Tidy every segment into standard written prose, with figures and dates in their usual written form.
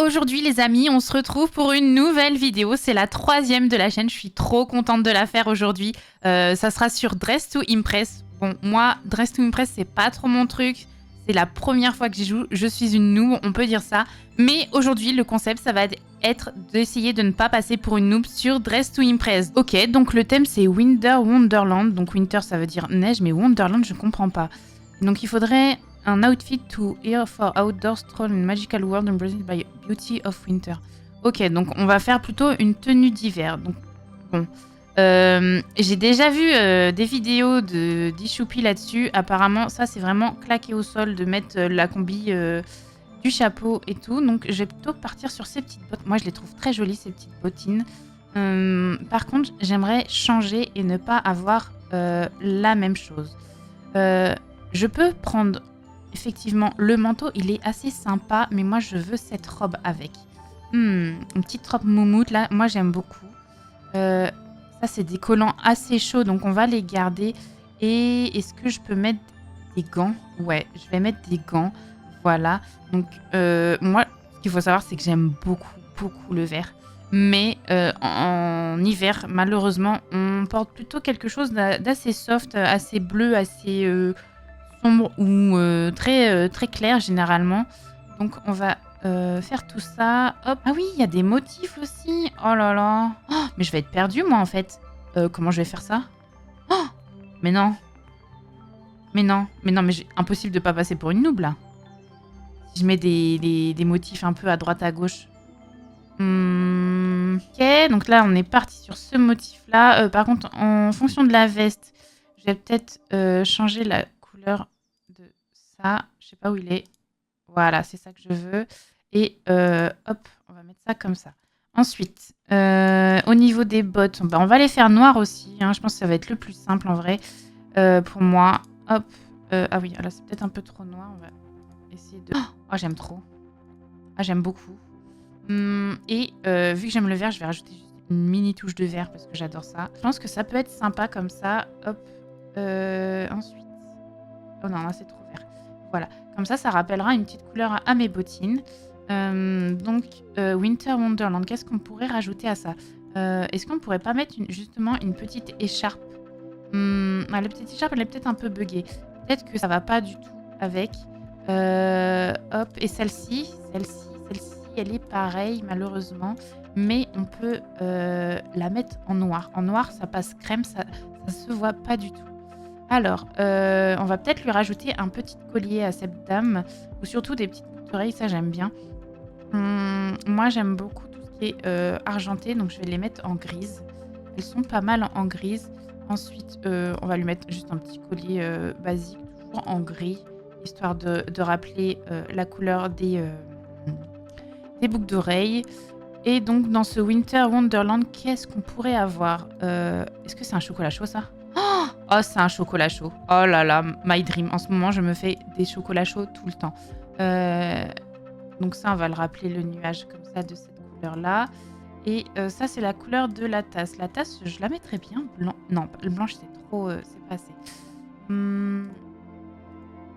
Aujourd'hui les amis, on se retrouve pour une nouvelle vidéo. C'est la 3e de la chaîne, je suis trop contente de la faire aujourd'hui. Ça sera sur Dress to Impress. Bon, moi, Dress to Impress, c'est pas trop mon truc. C'est la première fois que j'y joue, je suis une noob, on peut dire ça. Mais aujourd'hui, le concept, ça va être d'essayer de ne pas passer pour une noob sur Dress to Impress. Ok, donc le thème, c'est Winter Wonderland. Donc Winter, ça veut dire neige, mais Wonderland, je comprends pas. Donc il faudrait un outfit to here for outdoor stroll in magical world embraced by beauty of winter. Ok, donc on va faire plutôt une tenue d'hiver. Donc bon, j'ai déjà vu des vidéos d'Ishoupi là-dessus. Apparemment, ça c'est vraiment claqué au sol de mettre la combi du chapeau et tout. Donc je vais plutôt partir sur ces petites bottes. Moi je les trouve très jolies ces petites bottines. Par contre, j'aimerais changer et ne pas avoir la même chose. Je peux prendre effectivement le manteau, il est assez sympa, mais moi je veux cette robe avec. Une petite robe moumoute là, moi j'aime beaucoup. Ça c'est des collants assez chauds, donc on va les garder. Et est-ce que je peux mettre des gants? Ouais, je vais mettre des gants. Voilà. Donc moi, ce qu'il faut savoir, c'est que j'aime beaucoup le vert. Mais en hiver, malheureusement, on porte plutôt quelque chose d'assez soft, assez bleu, assez sombre ou très clair généralement. Donc on va faire tout ça. Hop. Ah oui, il y a des motifs aussi. Oh là là. Oh, mais je vais être perdue moi en fait. Comment je vais faire ça? Oh, mais non. Mais impossible de pas passer pour une noob là. Si je mets des motifs un peu à droite à gauche. Ok, donc là on est parti sur ce motif là. Par contre, en fonction de la veste, je vais peut-être changer la couleur de ça. Je sais pas où il est. Voilà, c'est ça que je veux. Et hop, on va mettre ça comme ça. Ensuite, au niveau des bottes, on va les faire noires aussi. Hein. Je pense que ça va être le plus simple en vrai pour moi. Hop. Ah oui, là c'est peut-être un peu trop noir. On va essayer de... Oh, j'aime trop. Ah, j'aime beaucoup. Et vu que j'aime le vert, je vais rajouter juste une mini touche de vert parce que j'adore ça. Je pense que ça peut être sympa comme ça. Hop. Ensuite... Oh non, là c'est trop vert. Voilà. Comme ça rappellera une petite couleur à mes bottines. Donc, Winter Wonderland, qu'est-ce qu'on pourrait rajouter à ça? Est-ce qu'on pourrait pas mettre justement une petite écharpe? La petite écharpe, elle est peut-être un peu buggée. Peut-être que ça va pas du tout avec. Hop, et celle-ci, elle est pareille malheureusement. Mais on peut la mettre en noir. En noir, ça passe crème, ça se voit pas du tout. Alors, on va peut-être lui rajouter un petit collier à cette dame, ou surtout des petites boucles d'oreilles, ça j'aime bien. Moi j'aime beaucoup tout ce qui est argenté, donc je vais les mettre en grise. Elles sont pas mal en grise. Ensuite, on va lui mettre juste un petit collier basique, toujours en gris, histoire de rappeler la couleur des boucles d'oreilles. Et donc dans ce Winter Wonderland, qu'est-ce qu'on pourrait avoir? Est-ce que c'est un chocolat chaud ça? Oh, c'est un chocolat chaud. Oh là là, my dream. En ce moment, je me fais des chocolats chauds tout le temps. Donc ça, on va le rappeler, le nuage comme ça, de cette couleur-là. Et ça, c'est la couleur de la tasse. La tasse, je la mettrais bien blanc. Non, le blanche, c'est trop... c'est pas assez.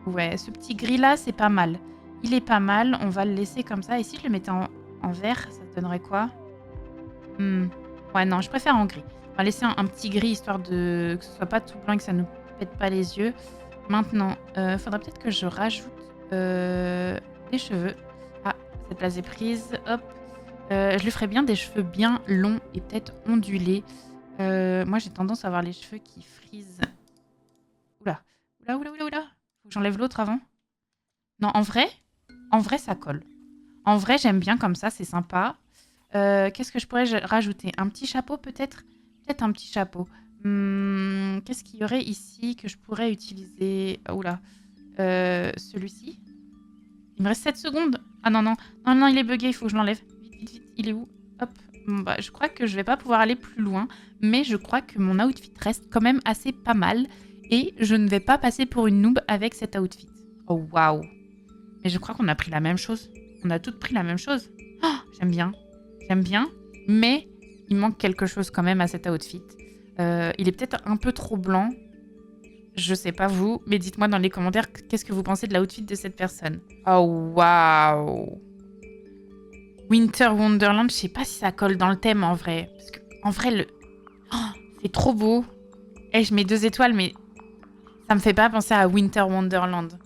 Ouais, ce petit gris-là, c'est pas mal. Il est pas mal. On va le laisser comme ça. Et si je le mettais en vert, ça donnerait quoi? Ouais, non, je préfère en gris. On va laisser un petit gris, histoire que ce soit pas tout blanc et que ça ne nous pète pas les yeux. Maintenant, faudra peut-être que je rajoute des cheveux. Ah, cette place est prise. Hop. Je lui ferais bien des cheveux bien longs et peut-être ondulés. Moi, j'ai tendance à avoir les cheveux qui frisent. Oula. Faut que j'enlève l'autre avant. Non, en vrai, ça colle. En vrai, j'aime bien comme ça, c'est sympa. Qu'est-ce que je pourrais rajouter? Un petit chapeau peut-être? Peut-être un petit chapeau. Qu'est-ce qu'il y aurait ici que je pourrais utiliser? Oula. Celui-ci. Il me reste 7 secondes. Ah non, il est bugué, il faut que je l'enlève. Vite. Il est où? Hop. Bon, bah, je crois que je vais pas pouvoir aller plus loin. Mais je crois que mon outfit reste quand même assez pas mal. Et je ne vais pas passer pour une noob avec cet outfit. Oh, waouh. Mais je crois qu'on a pris la même chose. On a toutes pris la même chose. Oh, j'aime bien, mais il manque quelque chose quand même à cet outfit. Il est peut-être un peu trop blanc. Je sais pas vous, mais dites-moi dans les commentaires qu'est-ce que vous pensez de l'outfit de cette personne. Oh, waouh! Winter Wonderland, je sais pas si ça colle dans le thème en vrai. Parce que en vrai, c'est trop beau. Et je mets 2 étoiles, mais ça me fait pas penser à Winter Wonderland.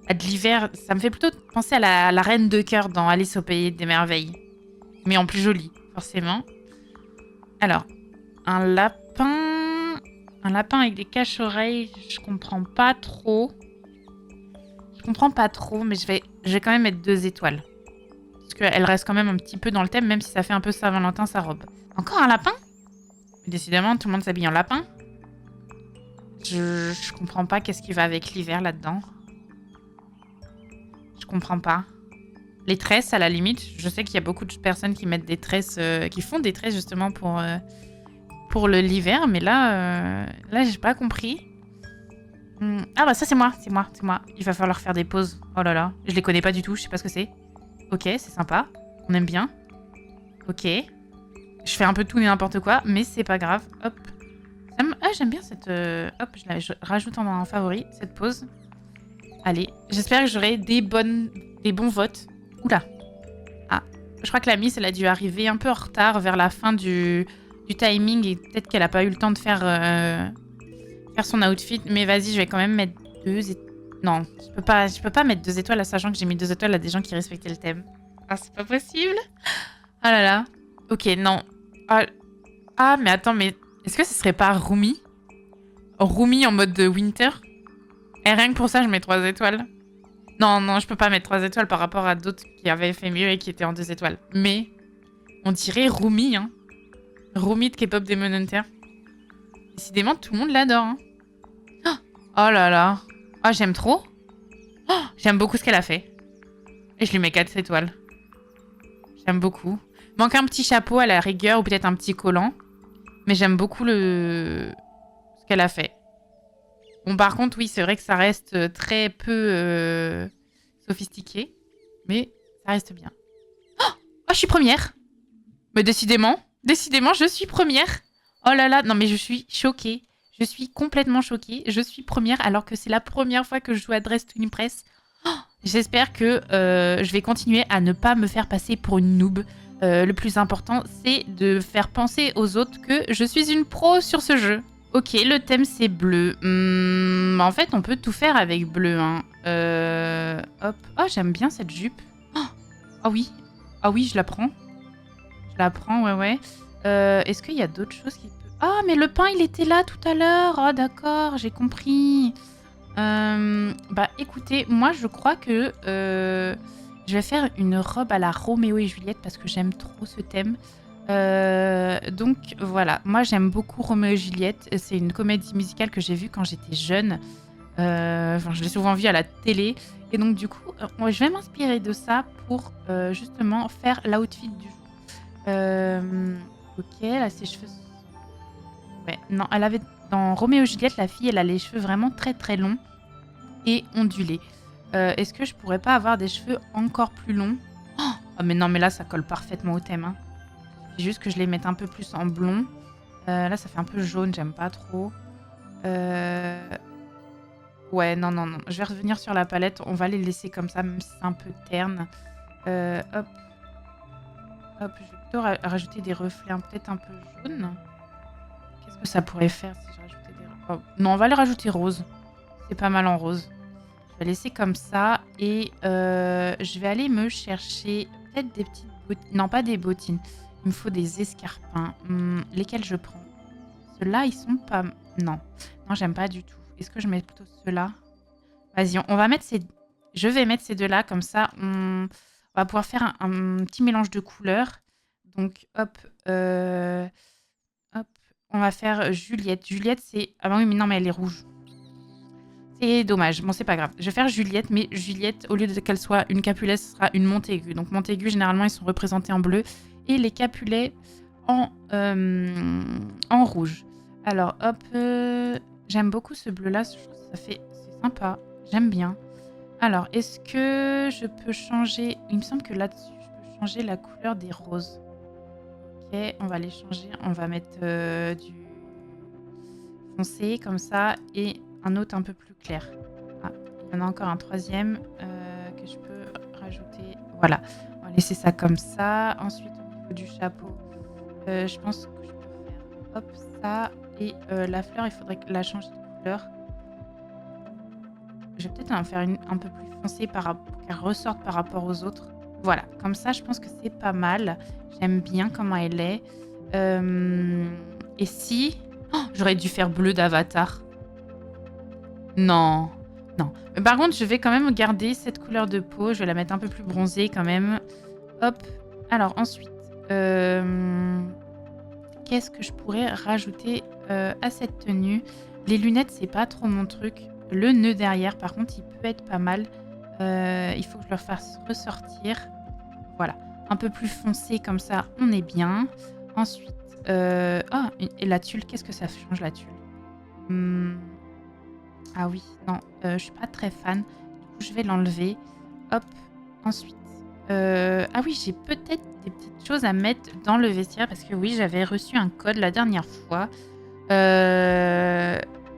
À de l'hiver, ça me fait plutôt penser à la Reine de cœur dans Alice au pays des merveilles. Mais en plus joli, forcément. Alors, un lapin... Un lapin avec des caches-oreilles, je comprends pas trop. Je comprends pas trop, mais je vais quand même mettre 2 étoiles. Parce qu'elle reste quand même un petit peu dans le thème, même si ça fait un peu Saint-Valentin, sa robe. Encore un lapin? Décidément, tout le monde s'habille en lapin. Je comprends pas qu'est-ce qui va avec l'hiver là-dedans. Je comprends pas. Les tresses, à la limite, je sais qu'il y a beaucoup de personnes qui mettent des tresses, qui font des tresses justement pour l'hiver, mais là, j'ai pas compris. Ah bah ça c'est moi. Il va falloir faire des pauses. Oh là là, je les connais pas du tout, je sais pas ce que c'est. Ok, c'est sympa, on aime bien. Ok, je fais un peu tout et n'importe quoi, mais c'est pas grave. Hop. Ah j'aime bien cette... Hop, je rajoute en favori cette pause. Allez, j'espère que j'aurai des bons votes. Oula. Ah, je crois que la Miss, elle a dû arriver un peu en retard vers la fin du timing et peut-être qu'elle a pas eu le temps de faire son outfit. Mais vas-y, je vais quand même mettre 2 étoiles. Non, je peux pas mettre 2 étoiles, sachant que j'ai mis 2 étoiles à des gens qui respectaient le thème. Ah, c'est pas possible. Ah là là. Ok, non. Ah, mais attends, mais est-ce que ce serait pas Rumi? Rumi en mode de winter? Et rien que pour ça, je mets 3 étoiles. Non, non, je peux pas mettre 3 étoiles par rapport à d'autres qui avaient fait mieux et qui étaient en 2 étoiles. Mais on dirait Rumi, hein. Rumi de K-pop Demon Hunter. Décidément, tout le monde l'adore, hein. Oh là là. Oh, j'aime trop. Oh, j'aime beaucoup ce qu'elle a fait. Et je lui mets 4 étoiles. J'aime beaucoup. Manque un petit chapeau à la rigueur ou peut-être un petit collant. Mais j'aime beaucoup ce qu'elle a fait. Bon, par contre, oui, c'est vrai que ça reste très peu sophistiqué. Mais ça reste bien. Oh, je suis première. Mais décidément, je suis première. Oh là là, non mais je suis choquée. Je suis complètement choquée. Je suis première alors que c'est la première fois que je joue à Dress to Impress. Oh, j'espère que je vais continuer à ne pas me faire passer pour une noob. Le plus important, c'est de faire penser aux autres que je suis une pro sur ce jeu. Ok, le thème c'est bleu. En fait, on peut tout faire avec bleu. Hein. Hop. Oh, j'aime bien cette jupe. Oh oui. Ah oui, je la prends. Je la prends, ouais. Est-ce qu'il y a d'autres choses qui peuvent... Ah, mais le pain, il était là tout à l'heure. Oh, d'accord, j'ai compris. Bah, écoutez, moi, je crois que je vais faire une robe à la Roméo et Juliette parce que j'aime trop ce thème. Donc, voilà. Moi, j'aime beaucoup Roméo et Juliette. C'est une comédie musicale que j'ai vue quand j'étais jeune. Enfin, je l'ai souvent vue à la télé. Et donc, du coup, je vais m'inspirer de ça pour justement faire l'outfit du jour. Ok, là, ses cheveux... Ouais, non, elle avait... Dans Roméo et Juliette, la fille, elle a les cheveux vraiment très très longs et ondulés. Est-ce que je pourrais pas avoir des cheveux encore plus longs? Oh, mais non, mais là, ça colle parfaitement au thème. Hein. C'est juste que je les mette un peu plus en blond. Là, ça fait un peu jaune, j'aime pas trop. Ouais, non. Je vais revenir sur la palette. On va les laisser comme ça, même si c'est un peu terne. Hop. Hop, je vais plutôt rajouter des reflets peut-être un peu jaunes. Qu'est-ce que ça pourrait faire si je rajoutais des... Oh, non, on va les rajouter rose. C'est pas mal en rose. Je vais laisser comme ça. Et je vais aller me chercher peut-être des petites bottines. Non, pas des bottines. Il me faut des escarpins. Lesquels je prends? Ceux-là, ils sont pas... Non, j'aime pas du tout. Est-ce que je mets plutôt ceux-là? Vas-y, on va mettre ces... Je vais mettre ces deux-là. Comme ça, on va pouvoir faire un petit mélange de couleurs. Donc, hop. Hop. On va faire Juliette. Juliette, c'est... Ah bah oui, mais non, mais elle est rouge. C'est dommage. Bon, c'est pas grave. Je vais faire Juliette, mais Juliette, au lieu de qu'elle soit une Capulet, ce sera une Montaigu. Donc, Montaigu, généralement, ils sont représentés en bleu. Et les Capulets en rouge. Alors, hop. J'aime beaucoup ce bleu-là. Je trouve que ça fait... C'est sympa. J'aime bien. Alors, est-ce que je peux changer... Il me semble que là-dessus, je peux changer la couleur des roses. Ok, on va les changer. On va mettre du foncé comme ça et un autre un peu plus clair. Ah, il y en a encore un troisième que je peux rajouter. Voilà, on va laisser ça comme ça. Ensuite, au niveau du chapeau, je pense que je peux faire hop, ça. Et la fleur, il faudrait que la changer de couleur. Je vais peut-être en faire une un peu plus foncée pour qu'elle ressorte par rapport aux autres. Voilà, comme ça, je pense que c'est pas mal. J'aime bien comment elle est. Et si... Oh, j'aurais dû faire bleu d'avatar. Non, non. Mais par contre, je vais quand même garder cette couleur de peau. Je vais la mettre un peu plus bronzée quand même. Hop. Alors ensuite, qu'est-ce que je pourrais rajouter à cette tenue? Les lunettes, c'est pas trop mon truc. Le nœud derrière, par contre, il peut être pas mal. Il faut que je le fasse ressortir. Voilà. Un peu plus foncé comme ça, on est bien. Ensuite, ah, et la tulle, qu'est-ce que ça change la tulle? Ah oui, non, je suis pas très fan. Du coup, je vais l'enlever. Hop. Ensuite, ah oui, j'ai peut-être des petites choses à mettre dans le vestiaire parce que oui, j'avais reçu un code la dernière fois.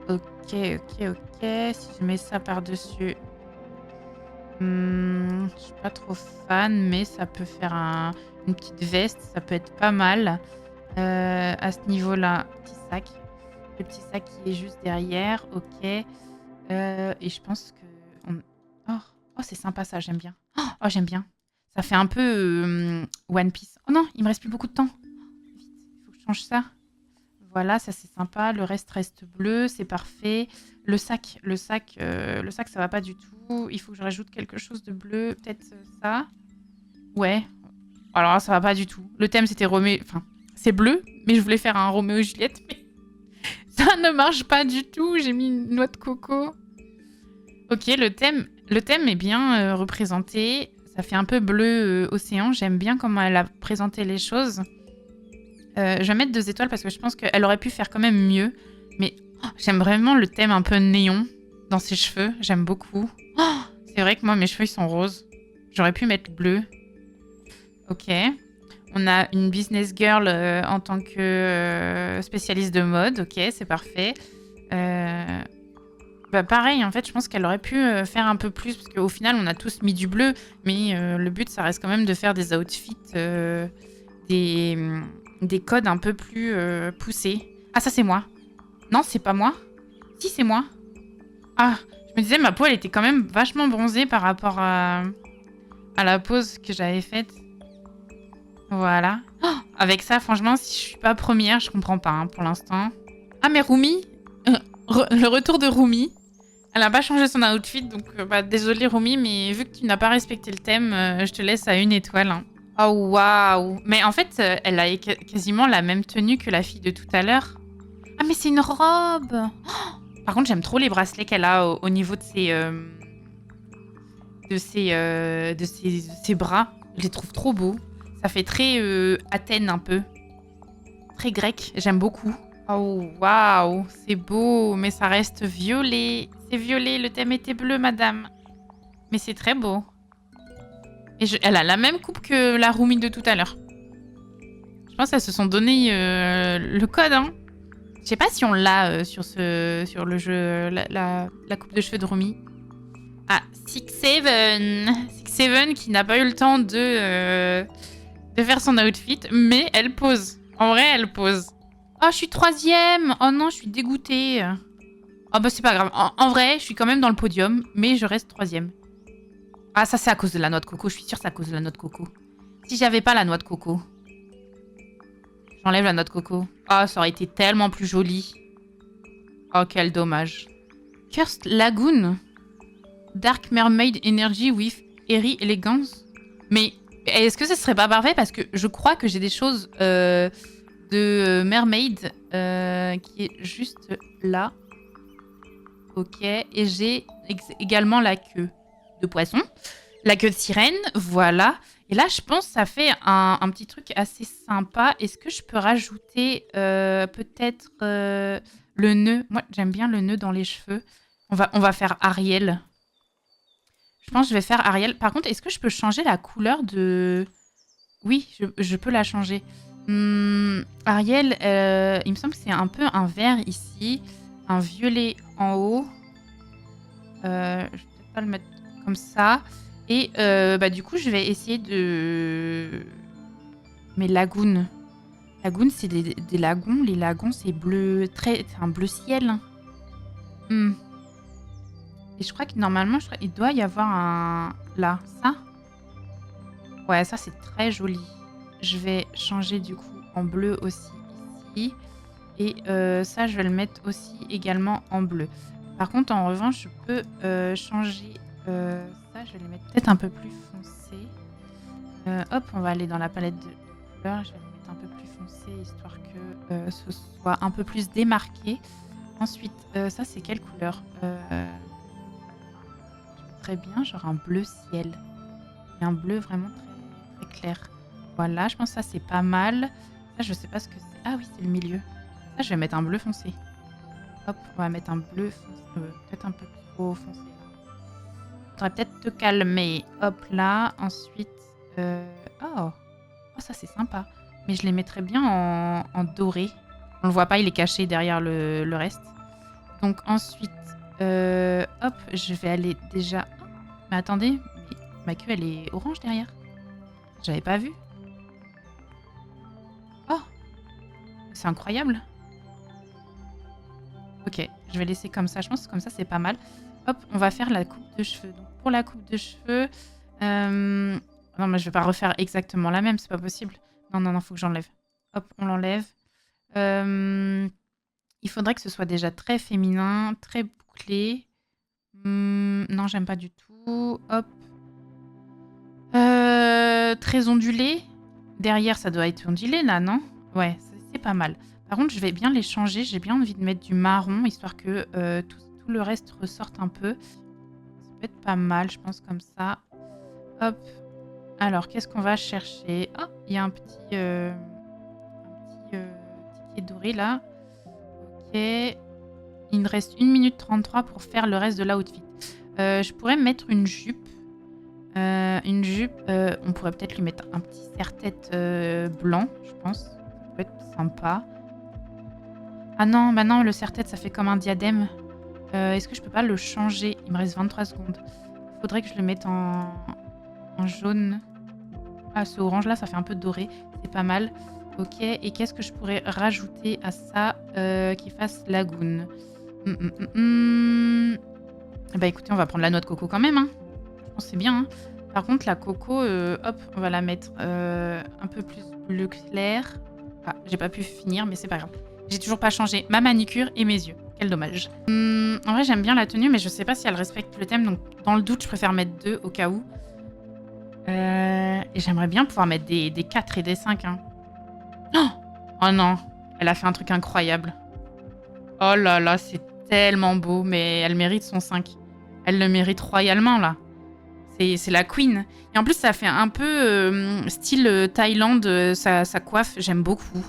Ok, ok, ok. Si je mets ça par-dessus, je suis pas trop fan, mais ça peut faire une petite veste, ça peut être pas mal. À ce niveau-là, petit sac. Le petit sac qui est juste derrière, ok. Et je pense que... Oh, oh c'est sympa ça, j'aime bien. Oh, j'aime bien. Ça fait un peu One Piece. Oh non, il me reste plus beaucoup de temps. Vite, il faut que je change ça. Voilà, ça c'est sympa. Le reste bleu, c'est parfait. Le sac, ça va pas du tout. Il faut que je rajoute quelque chose de bleu. Peut-être ça. Ouais. Alors là, ça va pas du tout. Le thème c'était Roméo... Enfin, c'est bleu, mais je voulais faire un Roméo et Juliette, mais ça ne marche pas du tout. J'ai mis une noix de coco. Ok, le thème est bien représenté. Ça fait un peu bleu océan. J'aime bien comment elle a présenté les choses. Je vais mettre 2 étoiles parce que je pense qu'elle aurait pu faire quand même mieux. Mais oh, j'aime vraiment le thème un peu néon dans ses cheveux. J'aime beaucoup. Oh, c'est vrai que moi, mes cheveux, ils sont roses. J'aurais pu mettre bleu. Ok. On a une business girl en tant que spécialiste de mode. Ok, c'est parfait. Bah pareil, en fait, je pense qu'elle aurait pu faire un peu plus, parce qu'au final, on a tous mis du bleu, mais le but, ça reste quand même de faire des outfits, des codes un peu plus poussés. Ah, ça, c'est moi. Non, c'est pas moi. Si, c'est moi. Ah, je me disais, ma peau, elle était quand même vachement bronzée par rapport à la pose que j'avais faite. Voilà. Oh, avec ça, franchement, si je suis pas première, je comprends pas hein, pour l'instant. Ah, mais Rumi, le retour de Rumi. Elle n'a pas changé son outfit, donc bah, désolée Rumi, mais vu que tu n'as pas respecté le thème, je te laisse à 1 étoile. Hein. Oh waouh! Mais en fait, elle a quasiment la même tenue que la fille de tout à l'heure. Ah mais c'est une robe! Oh, par contre, j'aime trop les bracelets qu'elle a au niveau de ses bras. Je les trouve trop beaux. Ça fait très Athènes un peu. Très grec, j'aime beaucoup. Oh waouh, c'est beau, mais ça reste violet. C'est violet, le thème était bleu, madame. Mais c'est très beau. Et elle a la même coupe que la Rumi de tout à l'heure. Je pense qu'elles se sont donné le code. Hein. Je sais pas si on l'a sur le jeu, la coupe de cheveux de Rumi. Ah, 6-7. 6-7 qui n'a pas eu le temps de faire son outfit, mais elle pose. En vrai, elle pose. Oh, je suis 3e. Oh non, je suis dégoûtée. Oh bah c'est pas grave. En vrai, je suis quand même dans le podium, mais je reste 3e. Ah, ça c'est à cause de la noix de coco. Je suis sûre que c'est à cause de la noix de coco. Si j'avais pas la noix de coco. J'enlève la noix de coco. Oh, ça aurait été tellement plus joli. Oh, quel dommage. Cursed Lagoon. Dark Mermaid Energy with Airy Elegance. Mais est-ce que ce serait pas parfait? Parce que je crois que j'ai des choses de Mermaid qui est juste là. Ok. Et j'ai également la queue de poisson. La queue de sirène, voilà. Et là, je pense que ça fait un petit truc assez sympa. Est-ce que je peux rajouter peut-être le nœud? Moi, j'aime bien le nœud dans les cheveux. On va faire Ariel. Je pense que je vais faire Ariel. Par contre, est-ce que je peux changer la couleur de... Oui, je peux la changer. Ariel, il me semble que c'est un peu un vert ici. Un violet en haut. Je vais peut-être pas le mettre comme ça. Et du coup, je vais essayer de... Mais lagoon. Lagoon, c'est des lagons. Les lagons, c'est bleu... C'est un bleu ciel. Hmm. Et je crois que normalement, il doit y avoir un... Là, ça. Ouais, ça, c'est très joli. Je vais changer du coup en bleu aussi ici. Et ça, je vais le mettre aussi également en bleu. Par contre, en revanche, je peux changer ça. Je vais les mettre peut-être un peu plus foncés. Hop, on va aller dans la palette de couleurs. Je vais les mettre un peu plus foncés, histoire que ce soit un peu plus démarqué. Ensuite, ça, c'est quelle couleur Très bien, genre un bleu ciel. Et un bleu vraiment très, très clair. Voilà, je pense que ça, c'est pas mal. Ça, je sais pas ce que c'est. Ah oui, c'est le milieu. Ça, je vais mettre un bleu foncé. Hop, on va mettre un bleu foncé. Peut-être un peu trop foncé. Faudrait peut-être te calmer. Hop, là. Ensuite... Oh, ça, c'est sympa. Mais je les mettrais bien en doré. On le voit pas, il est caché derrière le reste. Donc, ensuite... hop, je vais aller déjà... Oh, mais attendez, mais ma queue, elle est orange derrière. J'avais pas vu. Oh, c'est incroyable. Ok, je vais laisser comme ça. Je pense que comme ça, c'est pas mal. Hop, on va faire la coupe de cheveux. Donc, pour la coupe de cheveux... Non, mais je vais pas refaire exactement la même, c'est pas possible. Non, faut que j'enlève. Hop, on l'enlève. Il faudrait que ce soit déjà très féminin, très bouclé. Non, j'aime pas du tout. Hop. Très ondulé. Derrière, ça doit être ondulé, là, non? Ouais, c'est pas mal. Par contre, je vais bien les changer. J'ai bien envie de mettre du marron, histoire que tout le reste ressorte un peu. Ça peut être pas mal, je pense, comme ça. Hop. Alors, qu'est-ce qu'on va chercher? Oh, il y a un petit ticket doré, là. Ok. Il me reste 1 minute 33 pour faire le reste de l'outfit. Je pourrais mettre une jupe. On pourrait peut-être lui mettre un petit serre-tête blanc, je pense. Ça peut être sympa. Ah non, bah non, le serre-tête, ça fait comme un diadème. Est-ce que je peux pas le changer? Il me reste 23 secondes. Faudrait que je le mette en jaune. Ah, ce orange-là, ça fait un peu doré. C'est pas mal. Ok, et qu'est-ce que je pourrais rajouter à ça qui fasse lagoon? Bah écoutez, on va prendre la noix de coco quand même. Hein. Je pense que c'est bien. Hein. Par contre, la coco, hop, on va la mettre un peu plus bleu clair. Ah, j'ai pas pu finir, mais c'est pas grave. J'ai toujours pas changé ma manicure et mes yeux. Quel dommage. En vrai, j'aime bien la tenue, mais je sais pas si elle respecte le thème. Donc, dans le doute, je préfère mettre 2 au cas où. Et j'aimerais bien pouvoir mettre des 4 et des 5. Hein. Oh non, elle a fait un truc incroyable. Oh là là, c'est tellement beau, mais elle mérite son 5. Elle le mérite royalement, là. C'est la queen. Et en plus, ça fait un peu style Thaïlande, sa coiffe. J'aime beaucoup.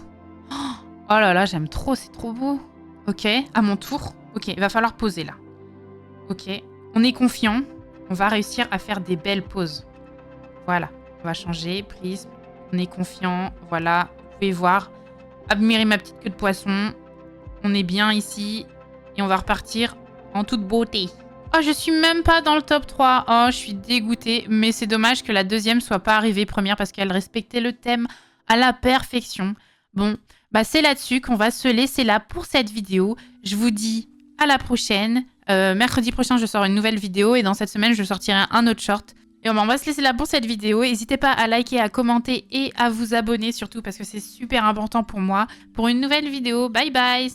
Oh là là, j'aime trop, c'est trop beau. Ok, à mon tour. Ok, il va falloir poser, là. Ok, on est confiant. On va réussir à faire des belles poses. Voilà, on va changer, prisme. On est confiant, voilà. Vous pouvez voir. Admirez ma petite queue de poisson. On est bien ici. Et on va repartir en toute beauté. Oh, je suis même pas dans le top 3. Oh, je suis dégoûtée. Mais c'est dommage que la deuxième soit pas arrivée première parce qu'elle respectait le thème à la perfection. Bon, bah c'est là-dessus qu'on va se laisser là pour cette vidéo. Je vous dis à la prochaine. Mercredi prochain, je sors une nouvelle vidéo. Et dans cette semaine, je sortirai un autre short. Et on va se laisser là pour cette vidéo. N'hésitez pas à liker, à commenter et à vous abonner surtout parce que c'est super important pour moi. Pour une nouvelle vidéo. Bye bye!